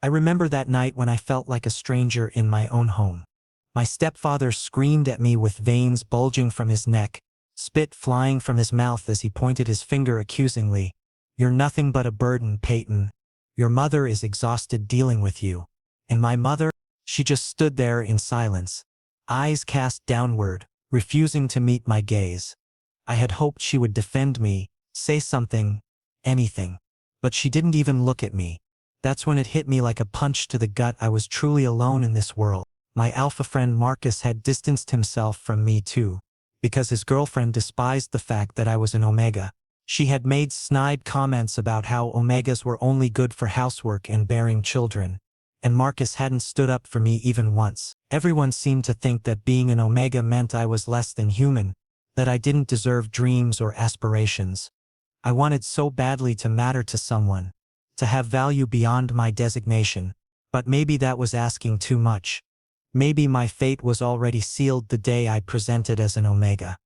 I remember that night when I felt like a stranger in my own home. My stepfather screamed at me with veins bulging from his neck, spit flying from his mouth as he pointed his finger accusingly. "You're nothing but a burden, Peyton. Your mother is exhausted dealing with you." And my mother? She just stood there in silence, eyes cast downward, refusing to meet my gaze. I had hoped she would defend me, say something, anything. But she didn't even look at me. That's when it hit me like a punch to the gut. I was truly alone in this world. My alpha friend Marcus had distanced himself from me too, because his girlfriend despised the fact that I was an Omega. She had made snide comments about how Omegas were only good for housework and bearing children, and Marcus hadn't stood up for me even once. Everyone seemed to think that being an Omega meant I was less than human, that I didn't deserve dreams or aspirations. I wanted so badly to matter to someone, to have value beyond my designation, but maybe that was asking too much. Maybe my fate was already sealed the day I presented as an Omega.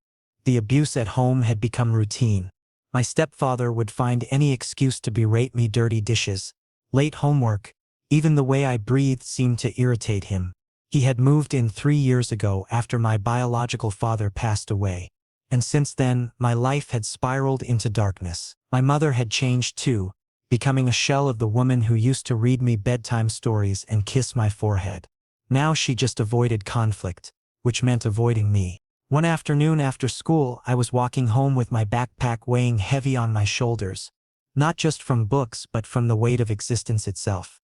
The abuse at home had become routine. My stepfather would find any excuse to berate me: dirty dishes, late homework, even the way I breathed seemed to irritate him. He had moved in 3 years ago after my biological father passed away, and since then, my life had spiraled into darkness. My mother had changed too, becoming a shell of the woman who used to read me bedtime stories and kiss my forehead. Now she just avoided conflict, which meant avoiding me. One afternoon after school, I was walking home with my backpack weighing heavy on my shoulders, not just from books but from the weight of existence itself.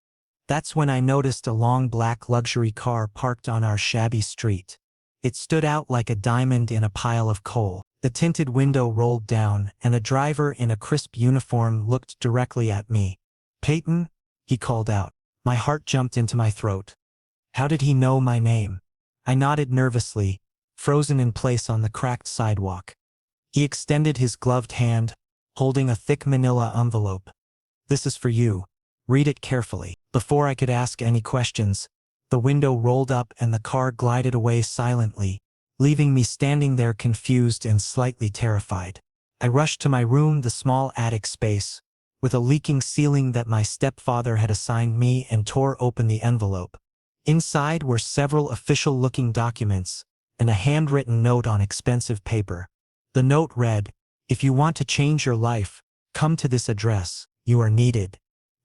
That's when I noticed a long black luxury car parked on our shabby street. It stood out like a diamond in a pile of coal. The tinted window rolled down, and a driver in a crisp uniform looked directly at me. "Peyton?" he called out. My heart jumped into my throat. How did he know my name? I nodded nervously, frozen in place on the cracked sidewalk. He extended his gloved hand, holding a thick manila envelope. "This is for you. Read it carefully." Before I could ask any questions, the window rolled up and the car glided away silently, leaving me standing there confused and slightly terrified. I rushed to my room, the small attic space, with a leaking ceiling that my stepfather had assigned me, and tore open the envelope. Inside were several official-looking documents, and a handwritten note on expensive paper. The note read, "If you want to change your life, come to this address. You are needed."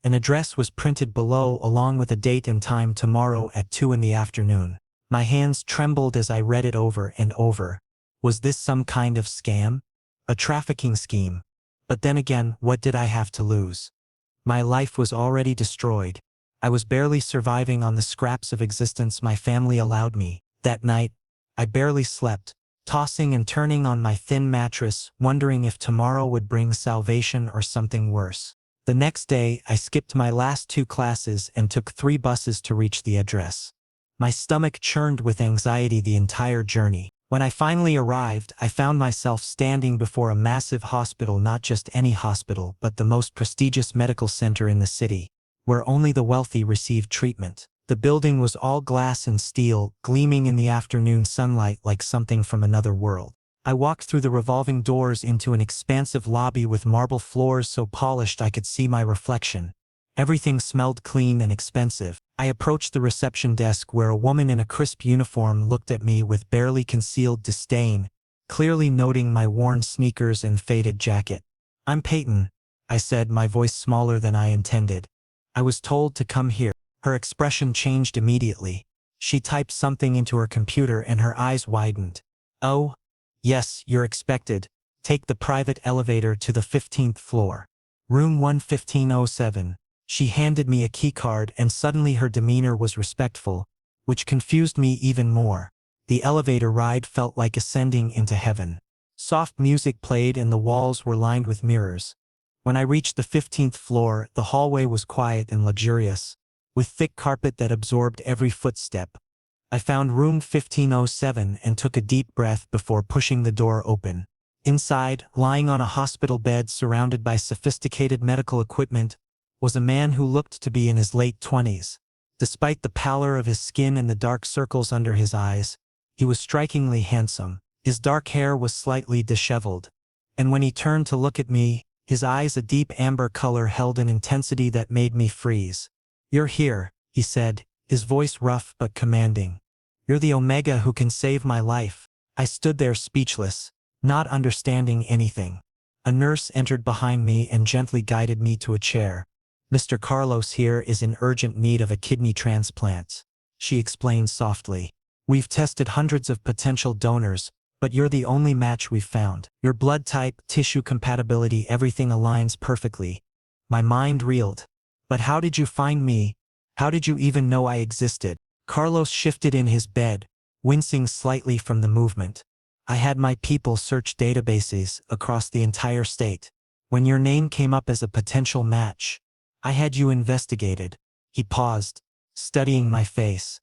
An address was printed below along with a date and time: tomorrow at 2 in the afternoon. My hands trembled as I read it over and over. Was this some kind of scam? A trafficking scheme? But then again, what did I have to lose? My life was already destroyed. I was barely surviving on the scraps of existence my family allowed me. That night, I barely slept, tossing and turning on my thin mattress, wondering if tomorrow would bring salvation or something worse. The next day, I skipped my last 2 classes and took 3 buses to reach the address. My stomach churned with anxiety the entire journey. When I finally arrived, I found myself standing before a massive hospital, not just any hospital, but the most prestigious medical center in the city, where only the wealthy receive treatment. The building was all glass and steel, gleaming in the afternoon sunlight like something from another world. I walked through the revolving doors into an expansive lobby with marble floors so polished I could see my reflection. Everything smelled clean and expensive. I approached the reception desk, where a woman in a crisp uniform looked at me with barely concealed disdain, clearly noting my worn sneakers and faded jacket. "I'm Peyton," I said, my voice smaller than I intended. "I was told to come here." Her expression changed immediately. She typed something into her computer and her eyes widened. "Oh, yes, you're expected. Take the private elevator to the 15th floor. Room 11507. She handed me a keycard, and suddenly her demeanor was respectful, which confused me even more. The elevator ride felt like ascending into heaven. Soft music played and the walls were lined with mirrors. When I reached the 15th floor, the hallway was quiet and luxurious, with thick carpet that absorbed every footstep. I found room 1507 and took a deep breath before pushing the door open. Inside, lying on a hospital bed surrounded by sophisticated medical equipment, was a man who looked to be in his late 20s. Despite the pallor of his skin and the dark circles under his eyes, he was strikingly handsome. His dark hair was slightly disheveled, and when he turned to look at me, his eyes, a deep amber color, held an intensity that made me freeze. You're here, he said, his voice rough but commanding. You're the Omega who can save my life. I stood there speechless, not understanding anything. A nurse entered behind me and gently guided me to a chair. Mr. Carlos here is in urgent need of a kidney transplant, she explained softly. We've tested hundreds of potential donors, but you're the only match we've found. Your blood type, tissue compatibility, everything aligns perfectly. My mind reeled. But how did you find me? How did you even know I existed? Carlos shifted in his bed, wincing slightly from the movement. I had my people search databases across the entire state. When your name came up as a potential match, I had you investigated. He paused, studying my face.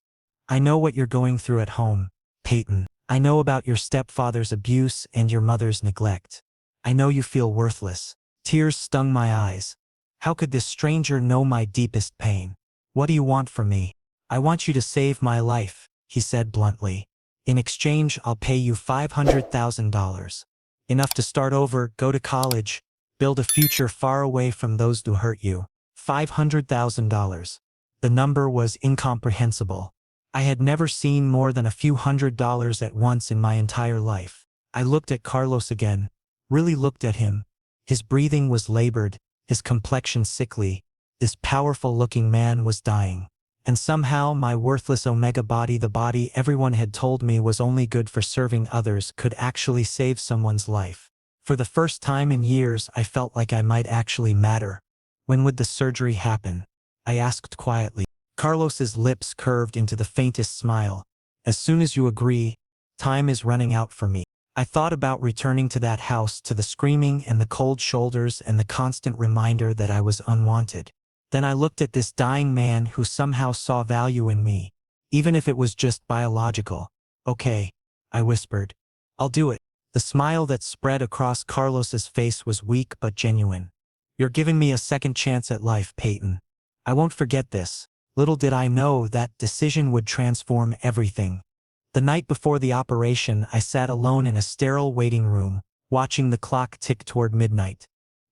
I know what you're going through at home, Peyton. I know about your stepfather's abuse and your mother's neglect. I know you feel worthless. Tears stung my eyes. How could this stranger know my deepest pain? What do you want from me? I want you to save my life, he said bluntly. In exchange, I'll pay you $500,000. Enough to start over, go to college, build a future far away from those who hurt you. $500,000. The number was incomprehensible. I had never seen more than a few $100s at once in my entire life. I looked at Carlos again, really looked at him. His breathing was labored, his complexion sickly. This powerful-looking man was dying. And somehow my worthless Omega body, the body everyone had told me was only good for serving others, could actually save someone's life. For the first time in years, I felt like I might actually matter. When would the surgery happen? I asked quietly. Carlos's lips curved into the faintest smile. As soon as you agree, time is running out for me. I thought about returning to that house, to the screaming and the cold shoulders and the constant reminder that I was unwanted. Then I looked at this dying man who somehow saw value in me, even if it was just biological. Okay, I whispered. I'll do it. The smile that spread across Carlos's face was weak but genuine. You're giving me a second chance at life, Peyton. I won't forget this. Little did I know that decision would transform everything. The night before the operation, I sat alone in a sterile waiting room, watching the clock tick toward midnight.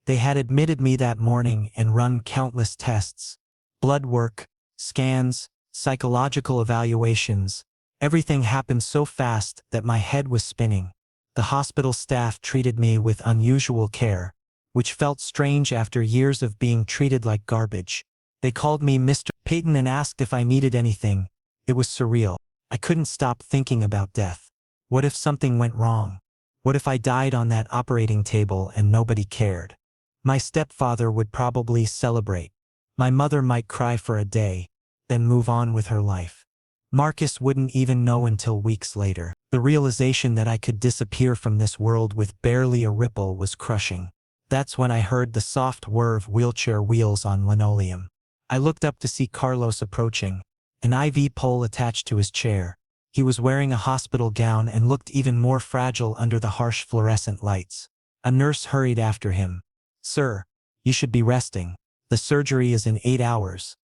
They had admitted me that morning and run countless tests. Blood work, scans, psychological evaluations. Everything happened so fast that my head was spinning. The hospital staff treated me with unusual care, which felt strange after years of being treated like garbage. They called me Mr. Peyton and asked if I needed anything. It was surreal. I couldn't stop thinking about death. What if something went wrong? What if I died on that operating table and nobody cared? My stepfather would probably celebrate. My mother might cry for a day, then move on with her life. Marcus wouldn't even know until weeks later. The realization that I could disappear from this world with barely a ripple was crushing. That's when I heard the soft whir of wheelchair wheels on linoleum. I looked up to see Carlos approaching, an IV pole attached to his chair. He was wearing a hospital gown and looked even more fragile under the harsh fluorescent lights. A nurse hurried after him. Sir, you should be resting. The surgery is in 8 hours.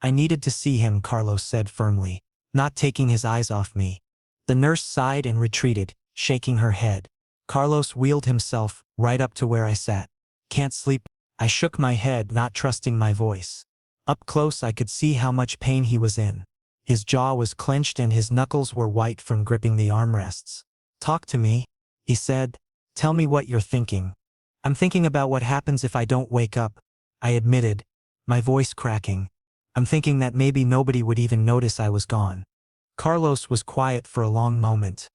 I needed to see him, Carlos said firmly, not taking his eyes off me. The nurse sighed and retreated, shaking her head. Carlos wheeled himself right up to where I sat. Can't sleep. I shook my head, not trusting my voice. Up close I could see how much pain he was in. His jaw was clenched and his knuckles were white from gripping the armrests. Talk to me, he said. Tell me what you're thinking. I'm thinking about what happens if I don't wake up, I admitted, my voice cracking. I'm thinking that maybe nobody would even notice I was gone. Carlos was quiet for a long moment.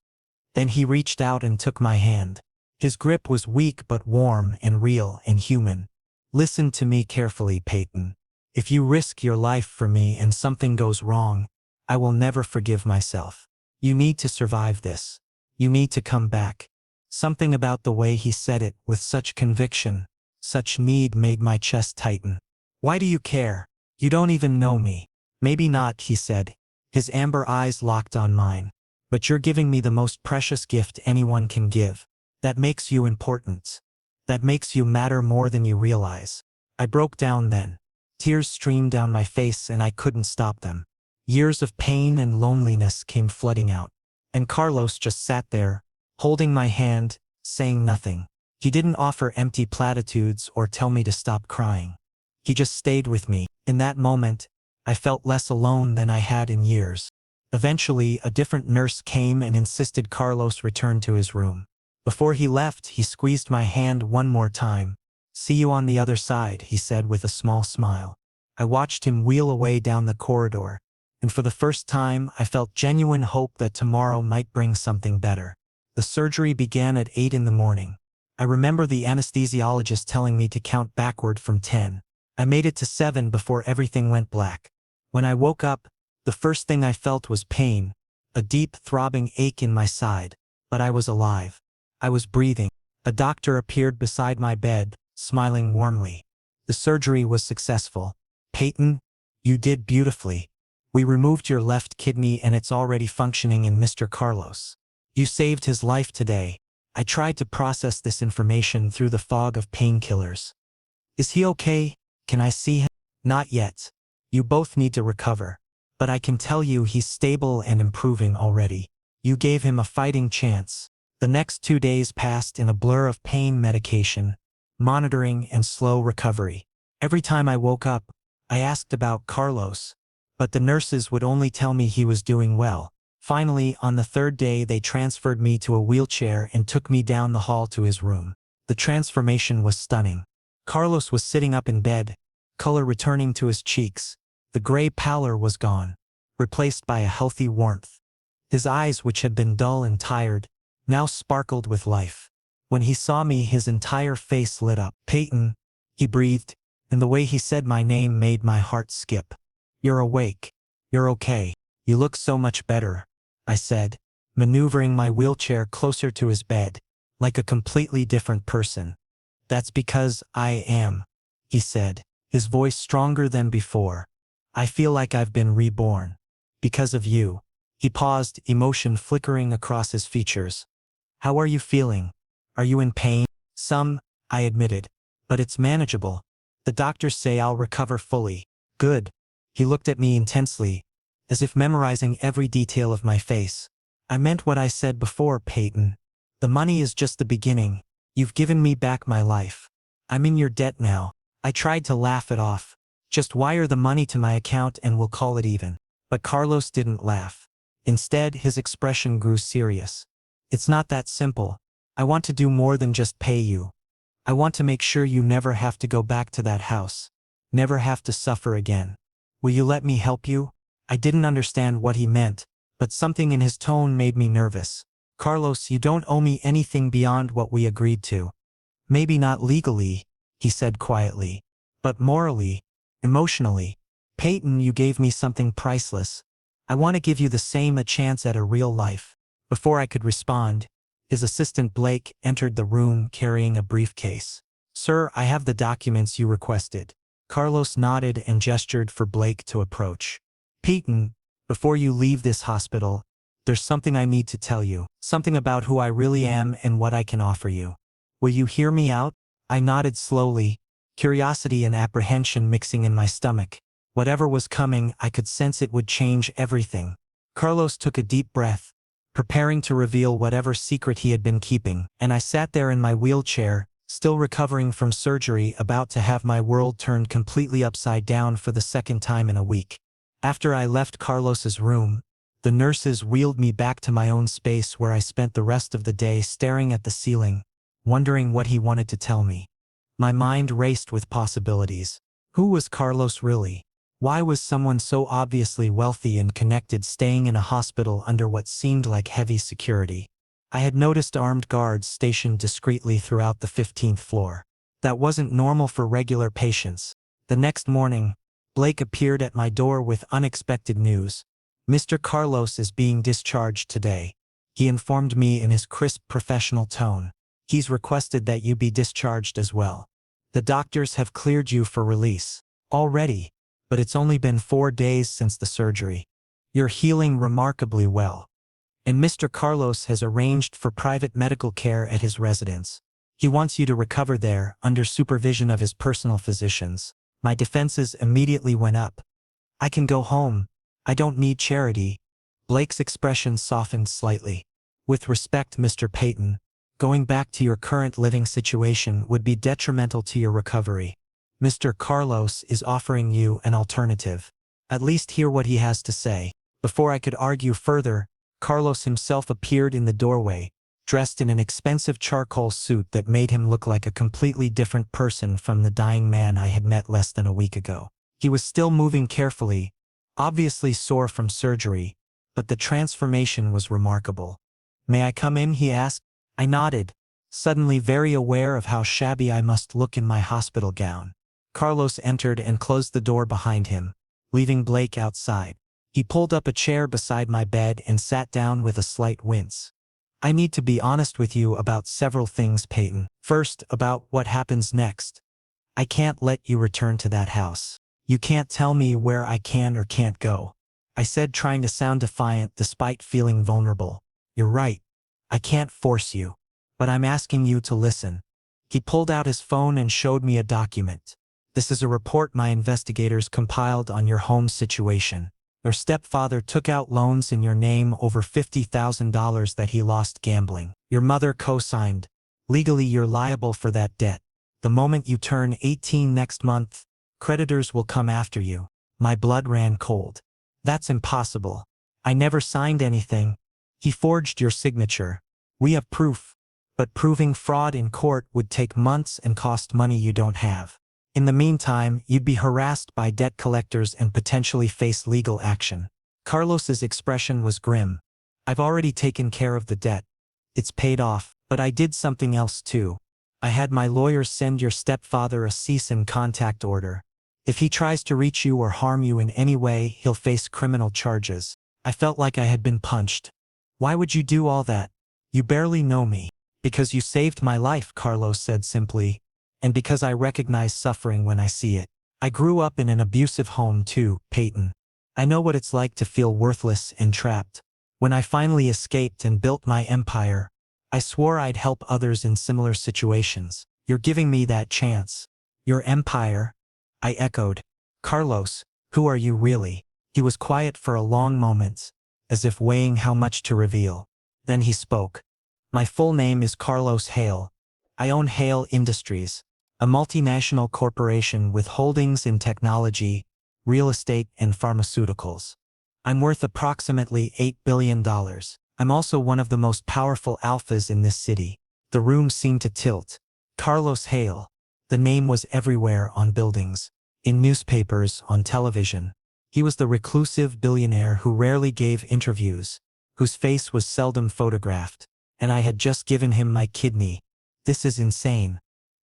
Then he reached out and took my hand. His grip was weak but warm and real and human. Listen to me carefully, Peyton. If you risk your life for me and something goes wrong, I will never forgive myself. You need to survive this. You need to come back. Something about the way he said it with such conviction, such need made my chest tighten. Why do you care? You don't even know me. Maybe not, he said. His amber eyes locked on mine. But you're giving me the most precious gift anyone can give. That makes you important. That makes you matter more than you realize. I broke down then. Tears streamed down my face and I couldn't stop them. Years of pain and loneliness came flooding out. And Carlos just sat there, holding my hand, saying nothing. He didn't offer empty platitudes or tell me to stop crying. He just stayed with me. In that moment, I felt less alone than I had in years. Eventually, a different nurse came and insisted Carlos return to his room. Before he left, he squeezed my hand one more time. "See you on the other side," he said with a small smile. I watched him wheel away down the corridor, and for the first time, I felt genuine hope that tomorrow might bring something better. The surgery began at 8 in the morning. I remember the anesthesiologist telling me to count backward from 10. I made it to 7 before everything went black. When I woke up, the first thing I felt was pain, a deep, throbbing ache in my side, but I was alive. I was breathing. A doctor appeared beside my bed, smiling warmly. "The surgery was successful. Peyton, you did beautifully. We removed your left kidney and it's already functioning in Mr. Carlos. You saved his life today." I tried to process this information through the fog of painkillers. "Is he okay? Can I see him?" "Not yet. You both need to recover. But I can tell you he's stable and improving already. You gave him a fighting chance." The next 2 days passed in a blur of pain medication, monitoring, and slow recovery. Every time I woke up, I asked about Carlos, but the nurses would only tell me he was doing well. Finally, on the 3rd day, they transferred me to a wheelchair and took me down the hall to his room. The transformation was stunning. Carlos was sitting up in bed, color returning to his cheeks. The gray pallor was gone, replaced by a healthy warmth. His eyes, which had been dull and tired, now sparkled with life. When he saw me, his entire face lit up. "Peyton," he breathed, and the way he said my name made my heart skip. "You're awake. You're okay. You look so much better," I said, maneuvering my wheelchair closer to his bed, like a completely different person. "That's because I am," he said, his voice stronger than before. "I feel like I've been reborn. Because of you." He paused, emotion flickering across his features. "How are you feeling? Are you in pain?" "Some," I admitted, "but it's manageable. The doctors say I'll recover fully." "Good." He looked at me intensely, as if memorizing every detail of my face. "I meant what I said before, Peyton. The money is just the beginning. You've given me back my life. I'm in your debt now." I tried to laugh it off. "Just wire the money to my account and we'll call it even." But Carlos didn't laugh. Instead, his expression grew serious. "It's not that simple. I want to do more than just pay you. I want to make sure you never have to go back to that house. Never have to suffer again. Will you let me help you?" I didn't understand what he meant, but something in his tone made me nervous. "Carlos, you don't owe me anything beyond what we agreed to. Maybe not legally," he said quietly, "but morally, emotionally. Peyton, you gave me something priceless. I want to give you the same a chance at a real life." Before I could respond, his assistant Blake entered the room carrying a briefcase. "Sir, I have the documents you requested." Carlos nodded and gestured for Blake to approach. "Peyton, before you leave this hospital, there's something I need to tell you. Something about who I really am and what I can offer you. Will you hear me out?" I nodded slowly, curiosity and apprehension mixing in my stomach. Whatever was coming, I could sense it would change everything. Carlos took a deep breath, preparing to reveal whatever secret he had been keeping, and I sat there in my wheelchair, still recovering from surgery, about to have my world turned completely upside down for the 2nd time in a week. After I left Carlos's room, the nurses wheeled me back to my own space where I spent the rest of the day staring at the ceiling, wondering what he wanted to tell me. My mind raced with possibilities. Who was Carlos really? Why was someone so obviously wealthy and connected staying in a hospital under what seemed like heavy security? I had noticed armed guards stationed discreetly throughout the 15th floor. That wasn't normal for regular patients. The next morning, Blake appeared at my door with unexpected news. "Mr. Carlos is being discharged today," he informed me in his crisp professional tone. "He's requested that you be discharged as well. The doctors have cleared you for release." "Already? But it's only been 4 days since the surgery. You're healing remarkably well. And Mr. Carlos has arranged for private medical care at his residence. He wants you to recover there, under supervision of his personal physicians." My defenses immediately went up. "I can go home. I don't need charity." Blake's expression softened slightly. "With respect, Mr. Peyton, going back to your current living situation would be detrimental to your recovery. Mr. Carlos is offering you an alternative." At least hear what he has to say. Before I could argue further, Carlos himself appeared in the doorway, dressed in an expensive charcoal suit that made him look like a completely different person from the dying man I had met less than a week ago. He was still moving carefully, obviously sore from surgery, but the transformation was remarkable. "May I come in?" he asked. I nodded, suddenly very aware of how shabby I must look in my hospital gown. Carlos entered and closed the door behind him, leaving Blake outside. He pulled up a chair beside my bed and sat down with a slight wince. "I need to be honest with you about several things, Peyton. First, about what happens next. I can't let you return to that house. You can't tell me where I can or can't go," I said, trying to sound defiant despite feeling vulnerable. "You're right. I can't force you. But I'm asking you to listen." He pulled out his phone and showed me a document. "This is a report my investigators compiled on your home situation. Your stepfather took out loans in your name over $50,000 that he lost gambling. Your mother co-signed. Legally, you're liable for that debt. The moment you turn 18 next month, creditors will come after you." My blood ran cold. "That's impossible. I never signed anything." "He forged your signature. We have proof. But proving fraud in court would take months and cost money you don't have. In the meantime, you'd be harassed by debt collectors and potentially face legal action." Carlos's expression was grim. "I've already taken care of the debt. It's paid off, but I did something else too. I had my lawyers send your stepfather a cease and contact order. If he tries to reach you or harm you in any way, he'll face criminal charges." I felt like I had been punched. "Why would you do all that? You barely know me." "Because you saved my life," Carlos said simply, "and because I recognize suffering when I see it. I grew up in an abusive home too, Peyton. I know what it's like to feel worthless and trapped. When I finally escaped and built my empire, I swore I'd help others in similar situations. You're giving me that chance." "Your empire?" I echoed. "Carlos, who are you really?" He was quiet for a long moment, as if weighing how much to reveal. Then he spoke. "My full name is Carlos Hale. I own Hale Industries, a multinational corporation with holdings in technology, real estate, and pharmaceuticals. I'm worth approximately $8 billion. I'm also one of the most powerful alphas in this city." The room seemed to tilt. Carlos Hale. The name was everywhere, on buildings, in newspapers, on television. He was the reclusive billionaire who rarely gave interviews, whose face was seldom photographed. And I had just given him my kidney. "This is insane,"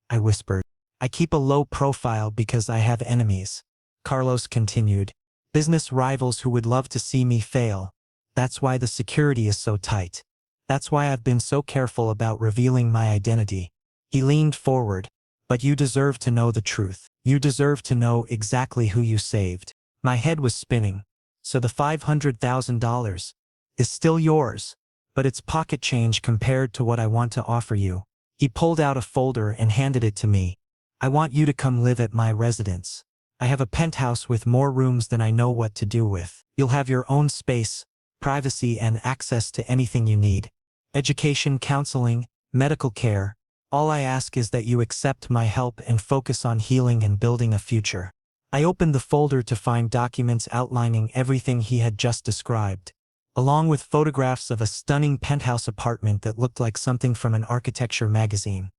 I whispered. "I keep a low profile because I have enemies," Carlos continued. "Business rivals who would love to see me fail. That's why the security is so tight. That's why I've been so careful about revealing my identity." He leaned forward. "But you deserve to know the truth. You deserve to know exactly who you saved." My head was spinning. "So the $500,000 is still yours? But it's pocket change compared to what I want to offer you." He pulled out a folder and handed it to me. "I want you to come live at my residence. I have a penthouse with more rooms than I know what to do with. You'll have your own space, privacy, and access to anything you need. Education, counseling, medical care. All I ask is that you accept my help and focus on healing and building a future." I opened the folder to find documents outlining everything he had just described, along with photographs of a stunning penthouse apartment that looked like something from an architecture magazine.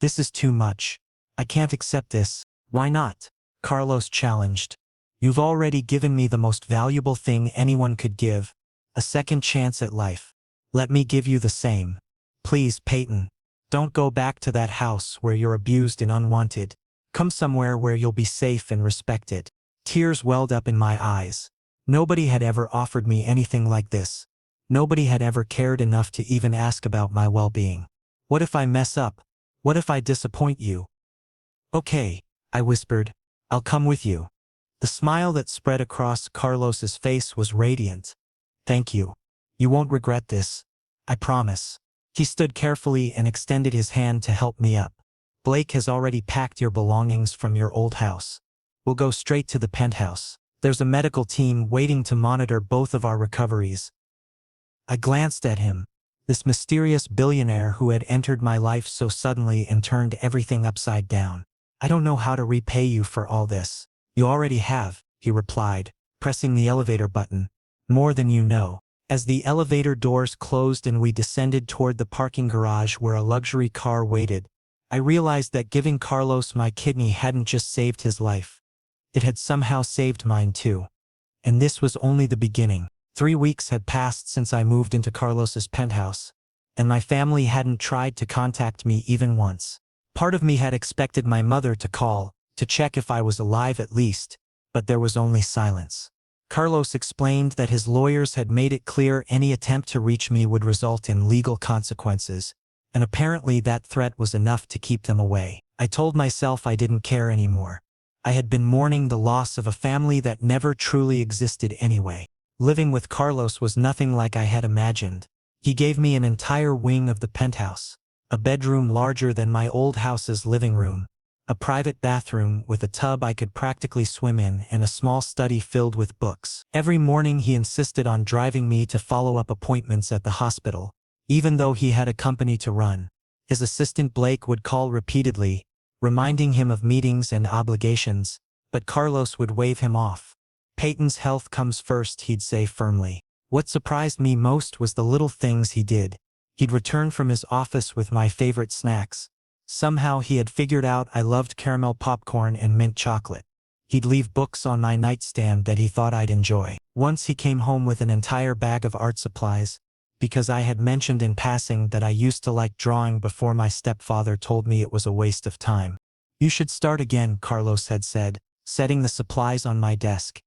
"This is too much. I can't accept this." "Why not?" Carlos challenged. "You've already given me the most valuable thing anyone could give, a second chance at life. Let me give you the same. Please, Peyton, don't go back to that house where you're abused and unwanted. Come somewhere where you'll be safe and respected." Tears welled up in my eyes. Nobody had ever offered me anything like this. Nobody had ever cared enough to even ask about my well-being. "What if I mess up? What if I disappoint you?" "Okay," I whispered. "I'll come with you." The smile that spread across Carlos's face was radiant. "Thank you. You won't regret this. I promise." He stood carefully and extended his hand to help me up. "Blake has already packed your belongings from your old house. We'll go straight to the penthouse. There's a medical team waiting to monitor both of our recoveries." I glanced at him, this mysterious billionaire who had entered my life so suddenly and turned everything upside down. "I don't know how to repay you for all this." "You already have," he replied. pressing the elevator button. More than you know. As the elevator doors closed and we descended toward the parking garage where a luxury car waited, I realized that giving Carlos my kidney hadn't just saved his life. It had somehow saved mine too. And this was only the beginning. 3 weeks had passed since I moved into Carlos's penthouse, and my family hadn't tried to contact me even once. Part of me had expected my mother to call, to check if I was alive at least, but there was only silence. Carlos explained that his lawyers had made it clear any attempt to reach me would result in legal consequences, and apparently that threat was enough to keep them away. I told myself I didn't care anymore. I had been mourning the loss of a family that never truly existed anyway. Living with Carlos was nothing like I had imagined. He gave me an entire wing of the penthouse, a bedroom larger than my old house's living room, a private bathroom with a tub I could practically swim in, and a small study filled with books. Every morning he insisted on driving me to follow-up appointments at the hospital, even though he had a company to run. His assistant Blake would call repeatedly, reminding him of meetings and obligations, but Carlos would wave him off. Peyton's health comes first, he'd say firmly. What surprised me most was the little things he did. He'd return from his office with my favorite snacks. Somehow he had figured out I loved caramel popcorn and mint chocolate. He'd leave books on my nightstand that he thought I'd enjoy. Once he came home with an entire bag of art supplies, because I had mentioned in passing that I used to like drawing before my stepfather told me it was a waste of time. You should start again, Carlos had said, setting the supplies on my desk.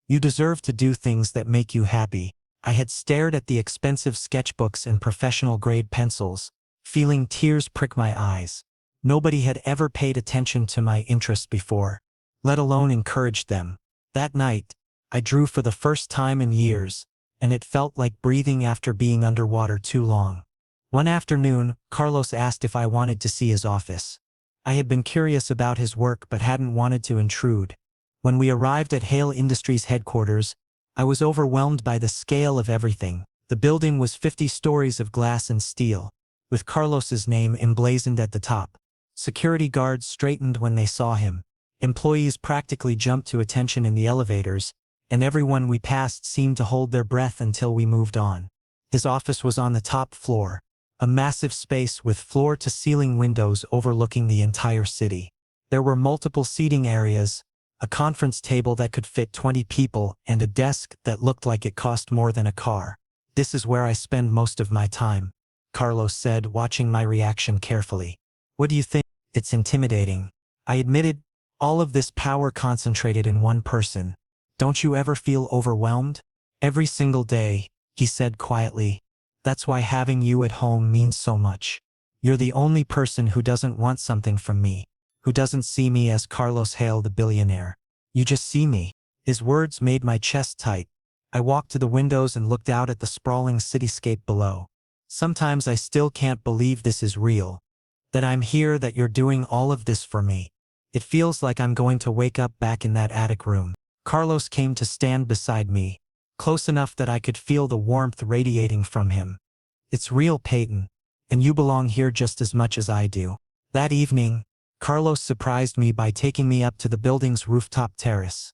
You deserve to do things that make you happy. I had stared at the expensive sketchbooks and professional-grade pencils, feeling tears prick my eyes. Nobody had ever paid attention to my interests before, let alone encouraged them. That night, I drew for the first time in years, and it felt like breathing after being underwater too long. One afternoon, Carlos asked if I wanted to see his office. I had been curious about his work but hadn't wanted to intrude. When we arrived at Hale Industries headquarters, I was overwhelmed by the scale of everything. The building was 50 stories of glass and steel, with Carlos's name emblazoned at the top. Security guards straightened when they saw him. Employees practically jumped to attention in the elevators, and everyone we passed seemed to hold their breath until we moved on. His office was on the top floor, a massive space with floor-to-ceiling windows overlooking the entire city. There were multiple seating areas, a conference table that could fit 20 people, and a desk that looked like it cost more than a car. This is where I spend most of my time, Carlos said, watching my reaction carefully. What do you think? It's intimidating. I admitted, all of this power concentrated in one person. Don't you ever feel overwhelmed? Every single day, he said quietly. That's why having you at home means so much. You're the only person who doesn't want something from me, who doesn't see me as Carlos Hale the billionaire. You just see me. His words made my chest tight. I walked to the windows and looked out at the sprawling cityscape below. Sometimes I still can't believe this is real. That I'm here, that you're doing all of this for me. It feels like I'm going to wake up back in that attic room. Carlos came to stand beside me, close enough that I could feel the warmth radiating from him. It's real, Peyton, and you belong here just as much as I do. That evening, Carlos surprised me by taking me up to the building's rooftop terrace.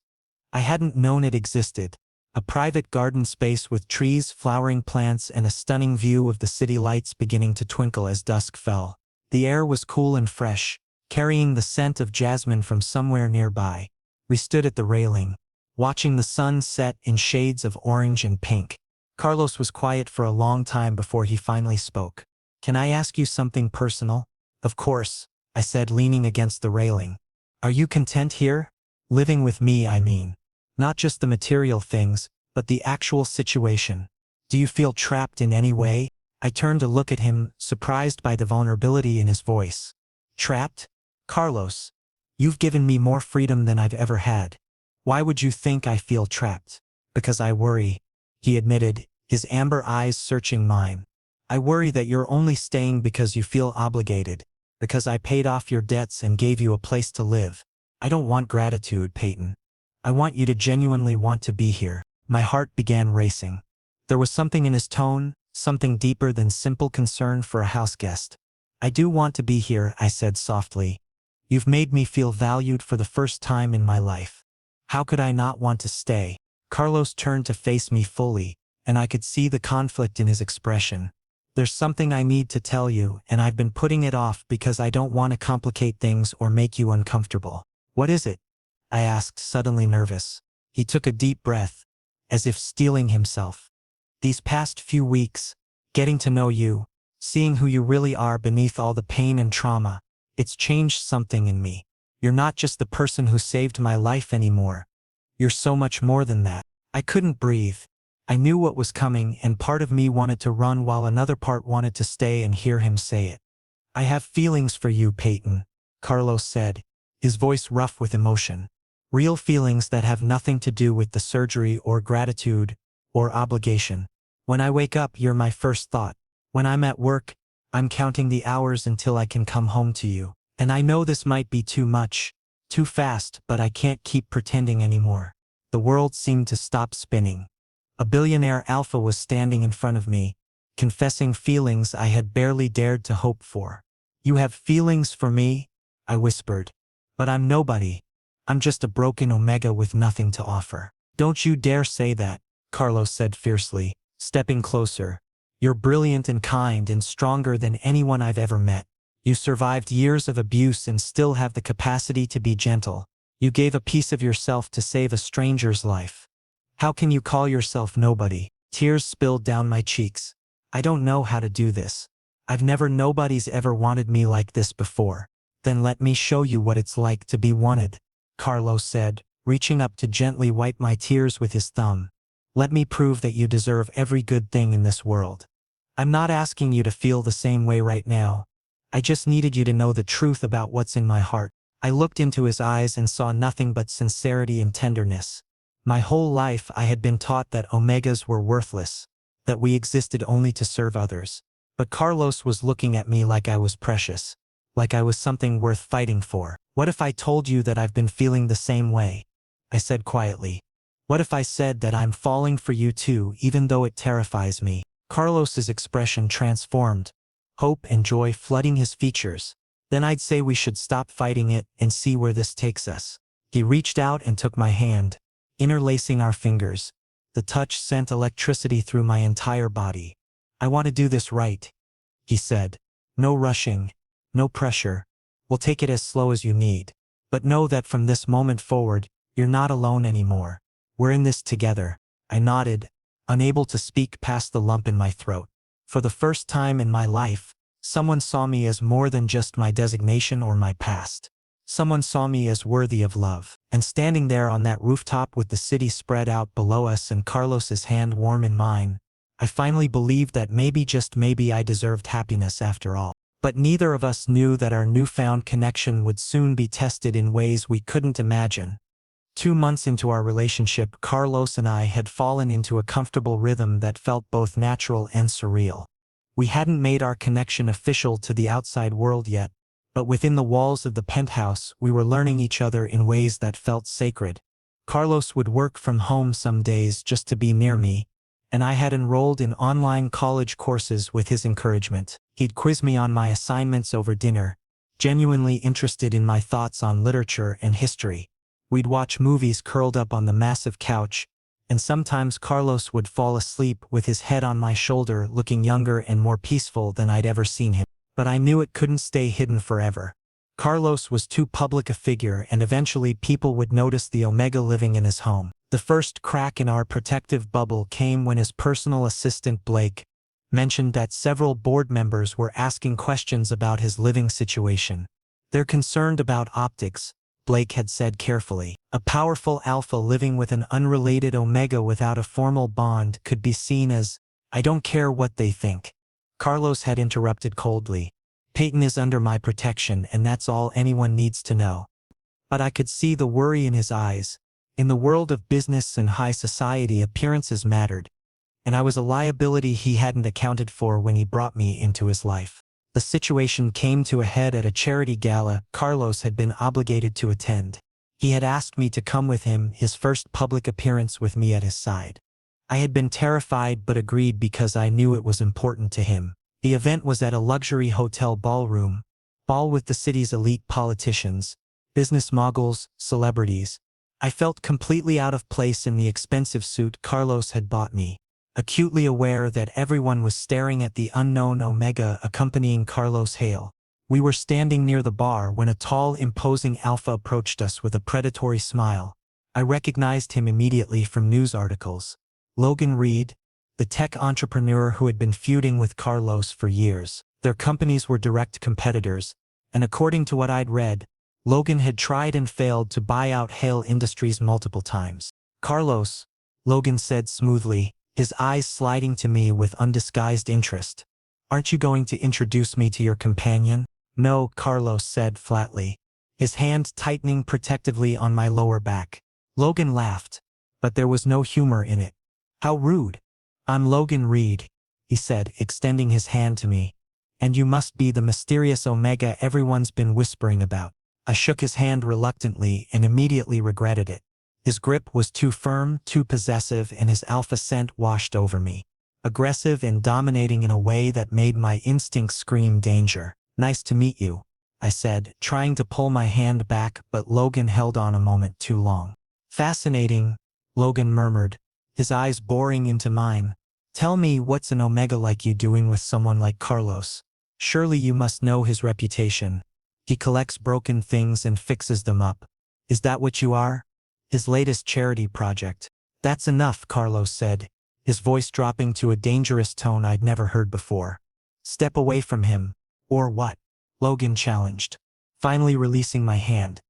I hadn't known it existed. A private garden space with trees, flowering plants, and a stunning view of the city lights beginning to twinkle as dusk fell. The air was cool and fresh, carrying the scent of jasmine from somewhere nearby. We stood at the railing, watching the sun set in shades of orange and pink. Carlos was quiet for a long time before he finally spoke. Can I ask you something personal? Of course, I said, leaning against the railing. Are you content here? Living with me, I mean. Not just the material things, but the actual situation. Do you feel trapped in any way? I turned to look at him, surprised by the vulnerability in his voice. Trapped? Carlos, you've given me more freedom than I've ever had. Why would you think I feel trapped? Because I worry, he admitted, his amber eyes searching mine. I worry that you're only staying because you feel obligated, because I paid off your debts and gave you a place to live. I don't want gratitude, Peyton. I want you to genuinely want to be here. My heart began racing. There was something in his tone, something deeper than simple concern for a house guest. I do want to be here, I said softly. You've made me feel valued for the first time in my life. How could I not want to stay? Carlos turned to face me fully, and I could see the conflict in his expression. There's something I need to tell you, and I've been putting it off because I don't want to complicate things or make you uncomfortable. What is it? I asked, suddenly nervous. He took a deep breath, as if steeling himself. These past few weeks, getting to know you, seeing who you really are beneath all the pain and trauma, it's changed something in me. You're not just the person who saved my life anymore. You're so much more than that. I couldn't breathe. I knew what was coming, and part of me wanted to run while another part wanted to stay and hear him say it. I have feelings for you, Peyton, Carlos said, his voice rough with emotion. Real feelings that have nothing to do with the surgery or gratitude or obligation. When I wake up, you're my first thought. When I'm at work, I'm counting the hours until I can come home to you. And I know this might be too much, too fast, but I can't keep pretending anymore. The world seemed to stop spinning. A billionaire alpha was standing in front of me, confessing feelings I had barely dared to hope for. You have feelings for me? I whispered. But I'm nobody. I'm just a broken omega with nothing to offer. Don't you dare say that, Carlos said fiercely, stepping closer. You're brilliant and kind and stronger than anyone I've ever met. You survived years of abuse and still have the capacity to be gentle. You gave a piece of yourself to save a stranger's life. How can you call yourself nobody? Tears spilled down my cheeks. I don't know how to do this. Nobody's ever wanted me like this before. Then let me show you what it's like to be wanted, Carlos said, reaching up to gently wipe my tears with his thumb. Let me prove that you deserve every good thing in this world. I'm not asking you to feel the same way right now. I just needed you to know the truth about what's in my heart. I looked into his eyes and saw nothing but sincerity and tenderness. My whole life I had been taught that omegas were worthless, that we existed only to serve others. But Carlos was looking at me like I was precious, like I was something worth fighting for. What if I told you that I've been feeling the same way? I said quietly. What if I said that I'm falling for you too, even though it terrifies me? Carlos's expression transformed, hope and joy flooding his features. Then I'd say we should stop fighting it and see where this takes us. He reached out and took my hand, interlacing our fingers. The touch sent electricity through my entire body. I want to do this right, he said. No rushing, no pressure. We'll take it as slow as you need. But know that from this moment forward, you're not alone anymore. We're in this together. I nodded, unable to speak past the lump in my throat. For the first time in my life, someone saw me as more than just my designation or my past. Someone saw me as worthy of love. And standing there on that rooftop with the city spread out below us and Carlos's hand warm in mine, I finally believed that maybe, just maybe, I deserved happiness after all. But neither of us knew that our newfound connection would soon be tested in ways we couldn't imagine. 2 months into our relationship, Carlos and I had fallen into a comfortable rhythm that felt both natural and surreal. We hadn't made our connection official to the outside world yet, but within the walls of the penthouse, we were learning each other in ways that felt sacred. Carlos would work from home some days just to be near me, and I had enrolled in online college courses with his encouragement. He'd quiz me on my assignments over dinner, genuinely interested in my thoughts on literature and history. We'd watch movies curled up on the massive couch, and sometimes Carlos would fall asleep with his head on my shoulder, looking younger and more peaceful than I'd ever seen him. But I knew it couldn't stay hidden forever. Carlos was too public a figure, and eventually people would notice the omega living in his home. The first crack in our protective bubble came when his personal assistant Blake mentioned that several board members were asking questions about his living situation. They're concerned about optics, Blake had said carefully. A powerful alpha living with an unrelated omega without a formal bond could be seen as, I don't care what they think. Carlos had interrupted coldly. Peyton is under my protection, and that's all anyone needs to know. But I could see the worry in his eyes. In the world of business and high society, appearances mattered, and I was a liability he hadn't accounted for when he brought me into his life. The situation came to a head at a charity gala Carlos had been obligated to attend. He had asked me to come with him, his first public appearance with me at his side. I had been terrified but agreed because I knew it was important to him. The event was at a luxury hotel ballroom, with the city's elite politicians, business moguls, celebrities. I felt completely out of place in the expensive suit Carlos had bought me, acutely aware that everyone was staring at the unknown Omega accompanying Carlos Hale. We were standing near the bar when a tall, imposing alpha approached us with a predatory smile. I recognized him immediately from news articles. Logan Reed, the tech entrepreneur who had been feuding with Carlos for years. Their companies were direct competitors, and according to what I'd read, Logan had tried and failed to buy out Hale Industries multiple times. Carlos, Logan said smoothly, his eyes sliding to me with undisguised interest. Aren't you going to introduce me to your companion? No, Carlos said flatly, his hand tightening protectively on my lower back. Logan laughed, but there was no humor in it. How rude. I'm Logan Reed, he said, extending his hand to me. And you must be the mysterious Omega everyone's been whispering about. I shook his hand reluctantly and immediately regretted it. His grip was too firm, too possessive, and his alpha scent washed over me. Aggressive and dominating in a way that made my instincts scream danger. Nice to meet you, I said, trying to pull my hand back, but Logan held on a moment too long. Fascinating, Logan murmured, his eyes boring into mine. Tell me, what's an Omega like you doing with someone like Carlos? Surely you must know his reputation. He collects broken things and fixes them up. Is that what you are? His latest charity project. That's enough, Carlos said, his voice dropping to a dangerous tone I'd never heard before. Step away from him. Or what? Logan challenged, finally releasing my hand.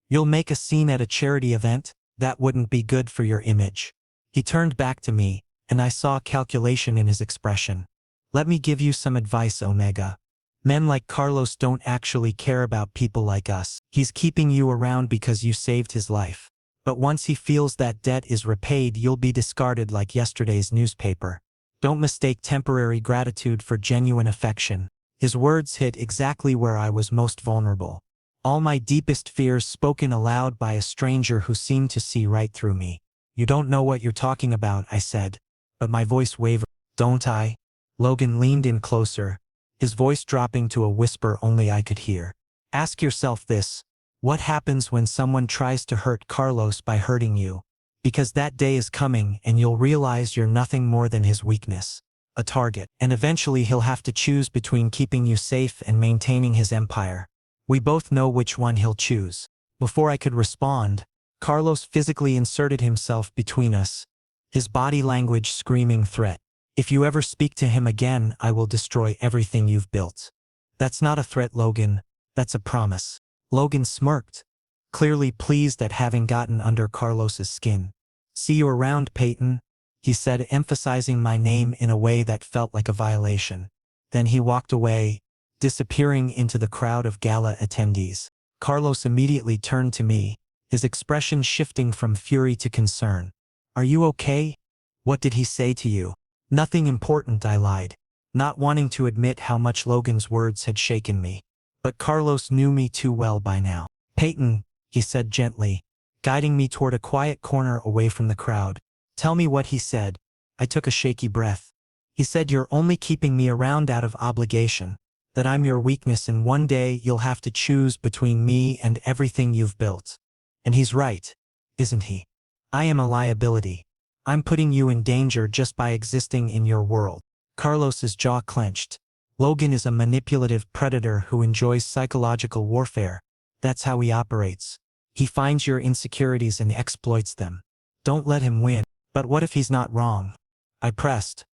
You'll make a scene at a charity event? That wouldn't be good for your image. He turned back to me, and I saw calculation in his expression. Let me give you some advice, Omega. Men like Carlos don't actually care about people like us. He's keeping you around because you saved his life. But once he feels that debt is repaid, you'll be discarded like yesterday's newspaper. Don't mistake temporary gratitude for genuine affection. His words hit exactly where I was most vulnerable. All my deepest fears spoken aloud by a stranger who seemed to see right through me. You don't know what you're talking about, I said, but my voice wavered. Don't I? Logan leaned in closer, his voice dropping to a whisper only I could hear. Ask yourself this. What happens when someone tries to hurt Carlos by hurting you? Because that day is coming and you'll realize you're nothing more than his weakness. A target. And eventually he'll have to choose between keeping you safe and maintaining his empire. We both know which one he'll choose. Before I could respond, Carlos physically inserted himself between us, his body language screaming threat. If you ever speak to him again, I will destroy everything you've built. That's not a threat, Logan. That's a promise. Logan smirked, clearly pleased at having gotten under Carlos's skin. See you around, Peyton, he said, emphasizing my name in a way that felt like a violation. Then he walked away, disappearing into the crowd of gala attendees. Carlos immediately turned to me, his expression shifting from fury to concern. Are you okay? What did he say to you? Nothing important, I lied, not wanting to admit how much Logan's words had shaken me. But Carlos knew me too well by now. Peyton, he said gently, guiding me toward a quiet corner away from the crowd. Tell me what he said. I took a shaky breath. He said you're only keeping me around out of obligation, that I'm your weakness and one day you'll have to choose between me and everything you've built. And he's right, isn't he? I am a liability. I'm putting you in danger just by existing in your world. Carlos's jaw clenched. Logan is a manipulative predator who enjoys psychological warfare. That's how he operates. He finds your insecurities and exploits them. Don't let him win. But what if he's not wrong? I pressed.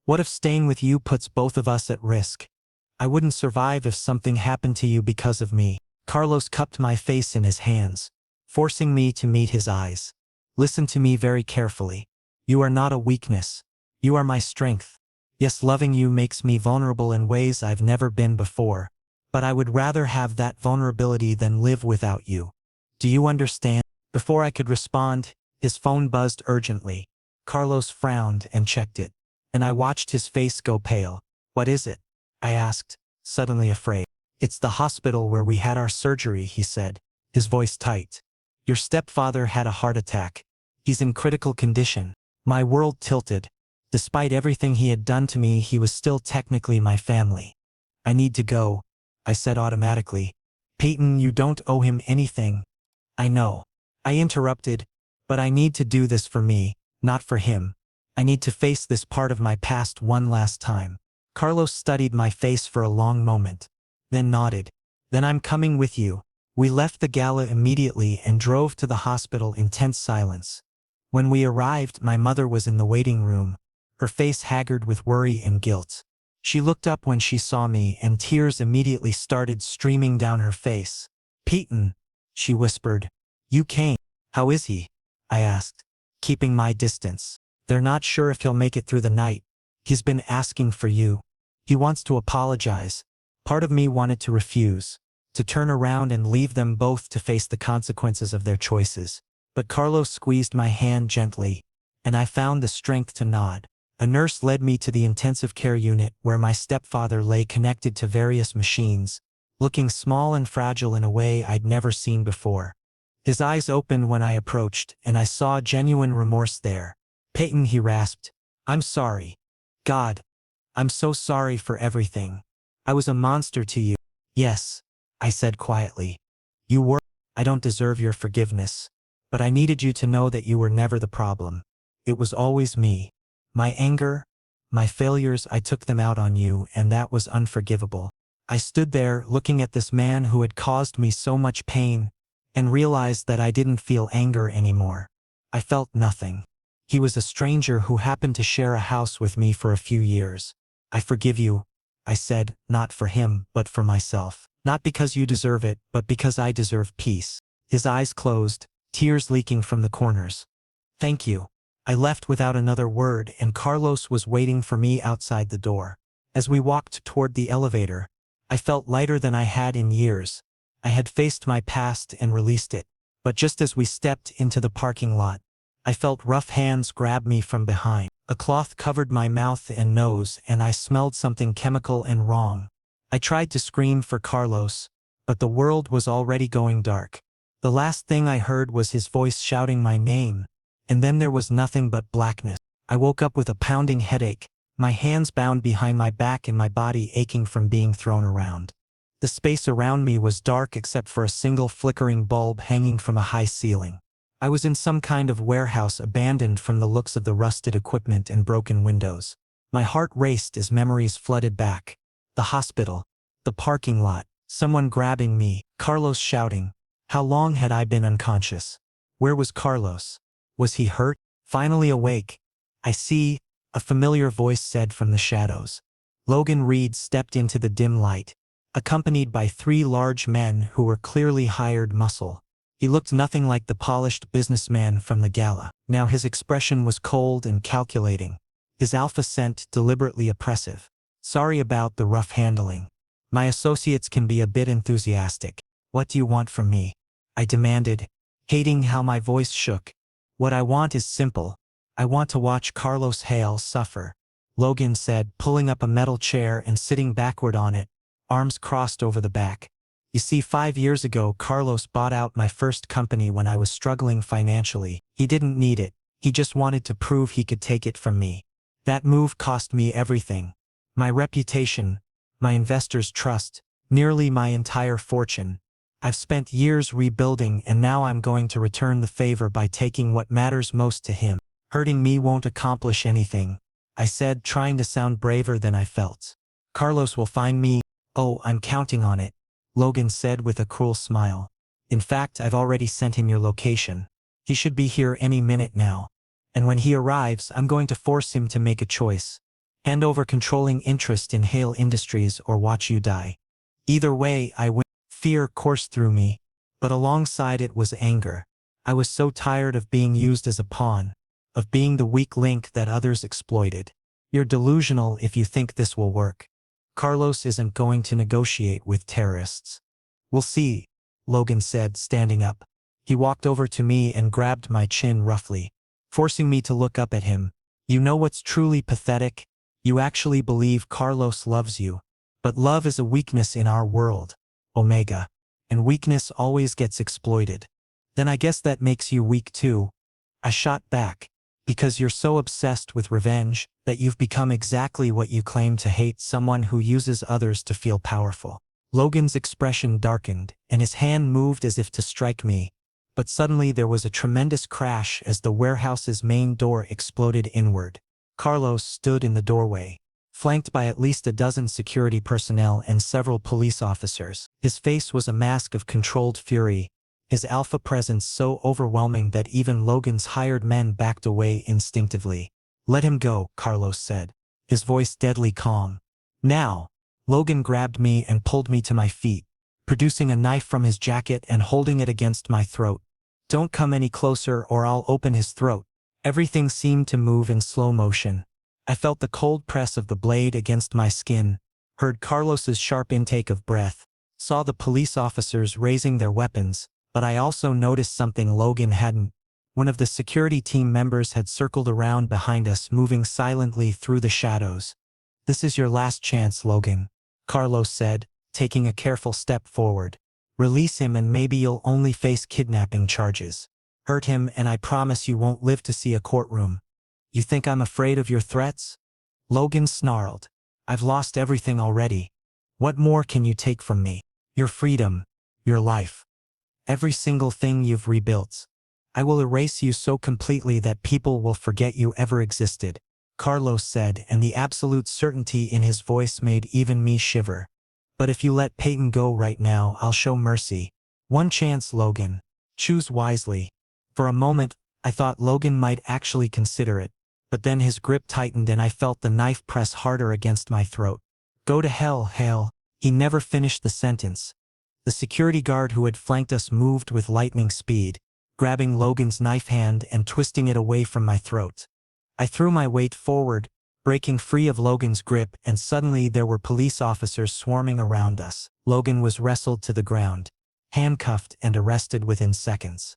What if staying with you puts both of us at risk? I wouldn't survive if something happened to you because of me. Carlos cupped my face in his hands, forcing me to meet his eyes. Listen to me very carefully. You are not a weakness. You are my strength. Yes, loving you makes me vulnerable in ways I've never been before, but I would rather have that vulnerability than live without you. Do you understand? Before I could respond, his phone buzzed urgently. Carlos frowned and checked it, and I watched his face go pale. What is it? I asked, suddenly afraid. It's the hospital where we had our surgery, he said, his voice tight. Your stepfather had a heart attack. He's in critical condition. My world tilted. Despite everything he had done to me, he was still technically my family. I need to go, I said automatically. Peyton, you don't owe him anything. I know. I interrupted, but I need to do this for me, not for him. I need to face this part of my past one last time. Carlos studied my face for a long moment, then nodded. Then I'm coming with you. We left the gala immediately and drove to the hospital in tense silence. When we arrived, my mother was in the waiting room, her face haggard with worry and guilt. She looked up when she saw me and tears immediately started streaming down her face. "Peyton," she whispered. "You came. How is he?" I asked, keeping my distance. "They're not sure if he'll make it through the night. He's been asking for you. He wants to apologize." Part of me wanted to refuse, to turn around and leave them both to face the consequences of their choices. But Carlos squeezed my hand gently, and I found the strength to nod. A nurse led me to the intensive care unit where my stepfather lay connected to various machines, looking small and fragile in a way I'd never seen before. His eyes opened when I approached, and I saw genuine remorse there. "Peyton," he rasped, "I'm sorry. God, I'm so sorry for everything. I was a monster to you." "Yes," I said quietly. "You were. I don't deserve your forgiveness. But I needed you to know that you were never the problem. It was always me. My anger, my failures, I took them out on you, and that was unforgivable." I stood there looking at this man who had caused me so much pain, and realized that I didn't feel anger anymore. I felt nothing. He was a stranger who happened to share a house with me for a few years. "I forgive you," I said, "not for him, but for myself. Not because you deserve it, but because I deserve peace." His eyes closed, tears leaking from the corners. "Thank you." I left without another word, and Carlos was waiting for me outside the door. As we walked toward the elevator, I felt lighter than I had in years. I had faced my past and released it. But just as we stepped into the parking lot, I felt rough hands grab me from behind. A cloth covered my mouth and nose, and I smelled something chemical and wrong. I tried to scream for Carlos, but the world was already going dark. The last thing I heard was his voice shouting my name, and then there was nothing but blackness. I woke up with a pounding headache, my hands bound behind my back and my body aching from being thrown around. The space around me was dark except for a single flickering bulb hanging from a high ceiling. I was in some kind of warehouse, abandoned from the looks of the rusted equipment and broken windows. My heart raced as memories flooded back. The hospital, the parking lot, someone grabbing me, Carlos shouting. How long had I been unconscious? Where was Carlos? Was he hurt? Finally awake. "I see," a familiar voice said from the shadows. Logan Reed stepped into the dim light, accompanied by 3 large men who were clearly hired muscle. He looked nothing like the polished businessman from the gala. Now his expression was cold and calculating, his alpha scent deliberately oppressive. "Sorry about the rough handling. My associates can be a bit enthusiastic. What do you want from me?" I demanded, hating how my voice shook. "What I want is simple. I want to watch Carlos Hale suffer," Logan said, pulling up a metal chair and sitting backward on it, arms crossed over the back. "You see, 5 years ago Carlos bought out my first company when I was struggling financially. He didn't need it. He just wanted to prove he could take it from me. That move cost me everything. My reputation, my investors' trust, nearly my entire fortune. I've spent years rebuilding, and now I'm going to return the favor by taking what matters most to him. Hurting me won't accomplish anything," I said, trying to sound braver than I felt. "Carlos will find me." "Oh, I'm counting on it," Logan said with a cruel smile. "In fact, I've already sent him your location. He should be here any minute now. And when he arrives, I'm going to force him to make a choice. Hand over controlling interest in Hale Industries or watch you die. Either way, I win." Fear coursed through me, but alongside it was anger. I was so tired of being used as a pawn, of being the weak link that others exploited. "You're delusional if you think this will work. Carlos isn't going to negotiate with terrorists." "We'll see," Logan said, standing up. He walked over to me and grabbed my chin roughly, forcing me to look up at him. "You know what's truly pathetic? You actually believe Carlos loves you. But love is a weakness in our world, Omega. And weakness always gets exploited. Then I guess that makes you weak too." I shot back. "Because you're so obsessed with revenge that you've become exactly what you claim to hate, someone who uses others to feel powerful." Logan's expression darkened, and his hand moved as if to strike me, But suddenly there was a tremendous crash as the warehouse's main door exploded inward. Carlos stood in the doorway, flanked by at least a dozen security personnel and several police officers. His face was a mask of controlled fury, his alpha presence so overwhelming that even Logan's hired men backed away instinctively. "Let him go," Carlos said, his voice deadly calm. "Now." Logan grabbed me and pulled me to my feet, producing a knife from his jacket and holding it against my throat. "Don't come any closer or I'll open his throat." Everything seemed to move in slow motion. I felt the cold press of the blade against my skin, heard Carlos's sharp intake of breath, saw the police officers raising their weapons, but I also noticed something Logan hadn't. One of the security team members had circled around behind us, moving silently through the shadows. "This is your last chance, Logan," Carlos said, taking a careful step forward. "Release him and maybe you'll only face kidnapping charges. Hurt him and I promise you won't live to see a courtroom." "You think I'm afraid of your threats?" Logan snarled. "I've lost everything already. What more can you take from me? Your freedom, your life. Every single thing you've rebuilt. I will erase you so completely that people will forget you ever existed," Carlos said, and the absolute certainty in his voice made even me shiver. "But if you let Peyton go right now, I'll show mercy. One chance, Logan. Choose wisely." For a moment, I thought Logan might actually consider it, but then his grip tightened and I felt the knife press harder against my throat. "Go to hell, Hale." He never finished the sentence. The security guard who had flanked us moved with lightning speed, grabbing Logan's knife hand and twisting it away from my throat. I threw my weight forward, breaking free of Logan's grip, and suddenly there were police officers swarming around us. Logan was wrestled to the ground, handcuffed and arrested within seconds.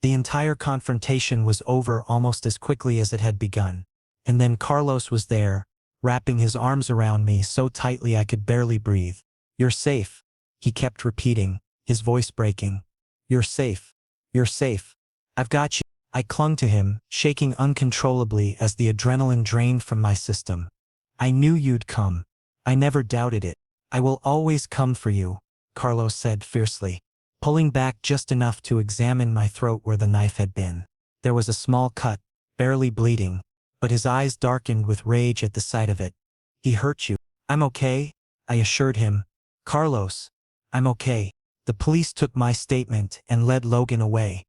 The entire confrontation was over almost as quickly as it had begun. And then Carlos was there, wrapping his arms around me so tightly I could barely breathe. "You're safe," he kept repeating, his voice breaking. "You're safe. You're safe. I've got you." I clung to him, shaking uncontrollably as the adrenaline drained from my system. "I knew you'd come. I never doubted it. I will always come for you," Carlos said fiercely, pulling back just enough to examine my throat where the knife had been. There was a small cut, barely bleeding, but his eyes darkened with rage at the sight of it. "He hurt you." "I'm okay," I assured him. "Carlos, I'm okay." The police took my statement and led Logan away.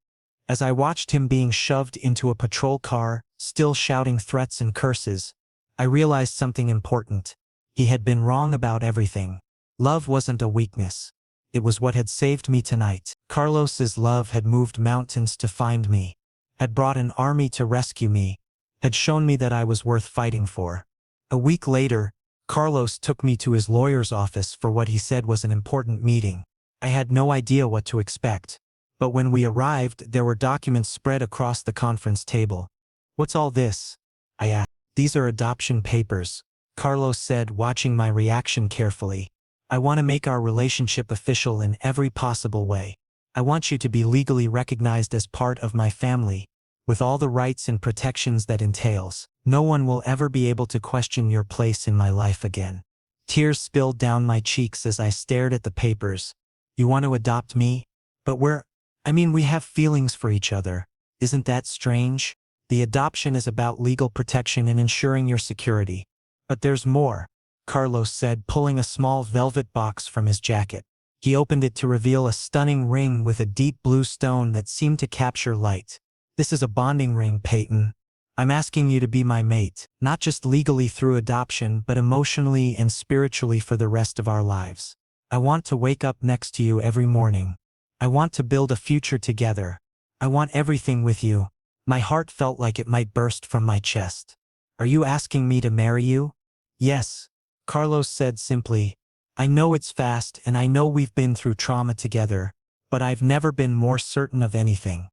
As I watched him being shoved into a patrol car, still shouting threats and curses, I realized something important. He had been wrong about everything. Love wasn't a weakness. It was what had saved me tonight. Carlos's love had moved mountains to find me, had brought an army to rescue me, had shown me that I was worth fighting for. A week later, Carlos took me to his lawyer's office for what he said was an important meeting. I had no idea what to expect, but when we arrived, there were documents spread across the conference table. "What's all this?" I asked. "These are adoption papers," Carlos said, watching my reaction carefully. "I want to make our relationship official in every possible way. I want you to be legally recognized as part of my family, with all the rights and protections that entails. No one will ever be able to question your place in my life again." Tears spilled down my cheeks as I stared at the papers. "You want to adopt me? But we have feelings for each other. Isn't that strange? The adoption is about legal protection and ensuring your security. But there's more," Carlos said, pulling a small velvet box from his jacket. He opened it to reveal a stunning ring with a deep blue stone that seemed to capture light. "This is a bonding ring, Peyton. I'm asking you to be my mate, not just legally through adoption, but emotionally and spiritually for the rest of our lives. I want to wake up next to you every morning. I want to build a future together. I want everything with you." My heart felt like it might burst from my chest. "Are you asking me to marry you?" "Yes," Carlos said simply. "I know it's fast and I know we've been through trauma together, but I've never been more certain of anything.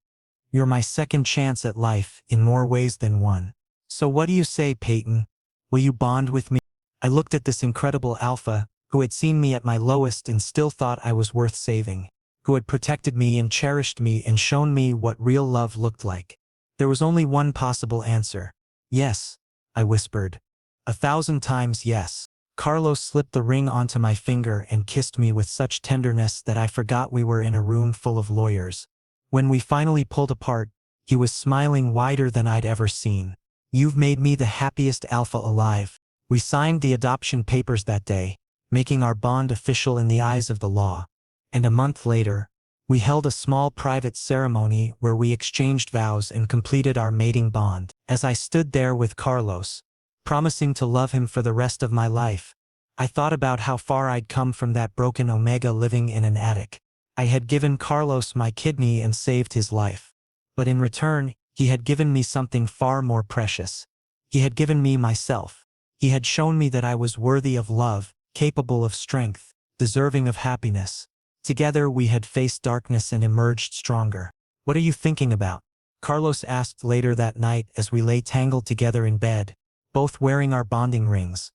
You're my second chance at life in more ways than one. So what do you say, Peyton? Will you bond with me?" I looked at this incredible alpha, who had seen me at my lowest and still thought I was worth saving, who had protected me and cherished me and shown me what real love looked like. There was only one possible answer. "Yes," I whispered. 1,000 times yes. Carlos slipped the ring onto my finger and kissed me with such tenderness that I forgot we were in a room full of lawyers. When we finally pulled apart, he was smiling wider than I'd ever seen. "You've made me the happiest alpha alive." We signed the adoption papers that day, making our bond official in the eyes of the law. And a month later, we held a small private ceremony where we exchanged vows and completed our mating bond. As I stood there with Carlos, promising to love him for the rest of my life, I thought about how far I'd come from that broken Omega living in an attic. I had given Carlos my kidney and saved his life. But in return, he had given me something far more precious. He had given me myself. He had shown me that I was worthy of love, capable of strength, deserving of happiness. Together we had faced darkness and emerged stronger. "What are you thinking about?" Carlos asked later that night as we lay tangled together in bed, both wearing our bonding rings.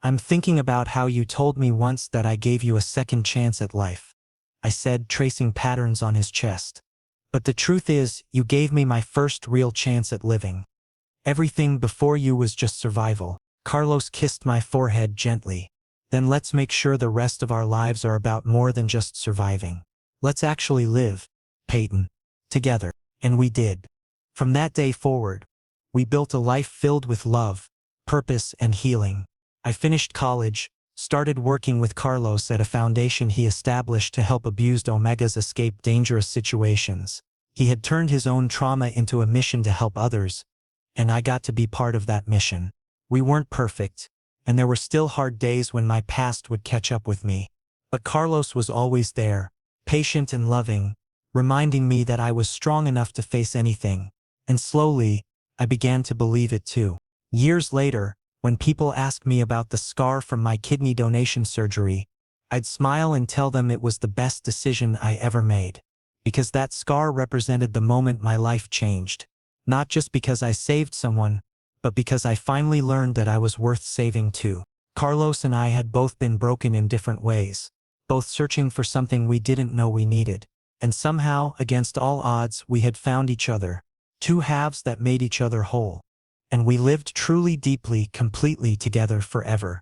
"I'm thinking about how you told me once that I gave you a second chance at life," I said, tracing patterns on his chest. "But the truth is, you gave me my first real chance at living. Everything before you was just survival." Carlos kissed my forehead gently. "Then let's make sure the rest of our lives are about more than just surviving. Let's actually live, Peyton, together." And we did. From that day forward, we built a life filled with love, purpose, and healing. I finished college, started working with Carlos at a foundation he established to help abused Omegas escape dangerous situations. He had turned his own trauma into a mission to help others, and I got to be part of that mission. We weren't perfect, and there were still hard days when my past would catch up with me. But Carlos was always there, patient and loving, reminding me that I was strong enough to face anything. And slowly, I began to believe it too. Years later, when people asked me about the scar from my kidney donation surgery, I'd smile and tell them it was the best decision I ever made. Because that scar represented the moment my life changed. Not just because I saved someone, but because I finally learned that I was worth saving too. Carlos and I had both been broken in different ways, both searching for something we didn't know we needed. And somehow, against all odds, we had found each other, two halves that made each other whole. And we lived truly, deeply, completely together forever.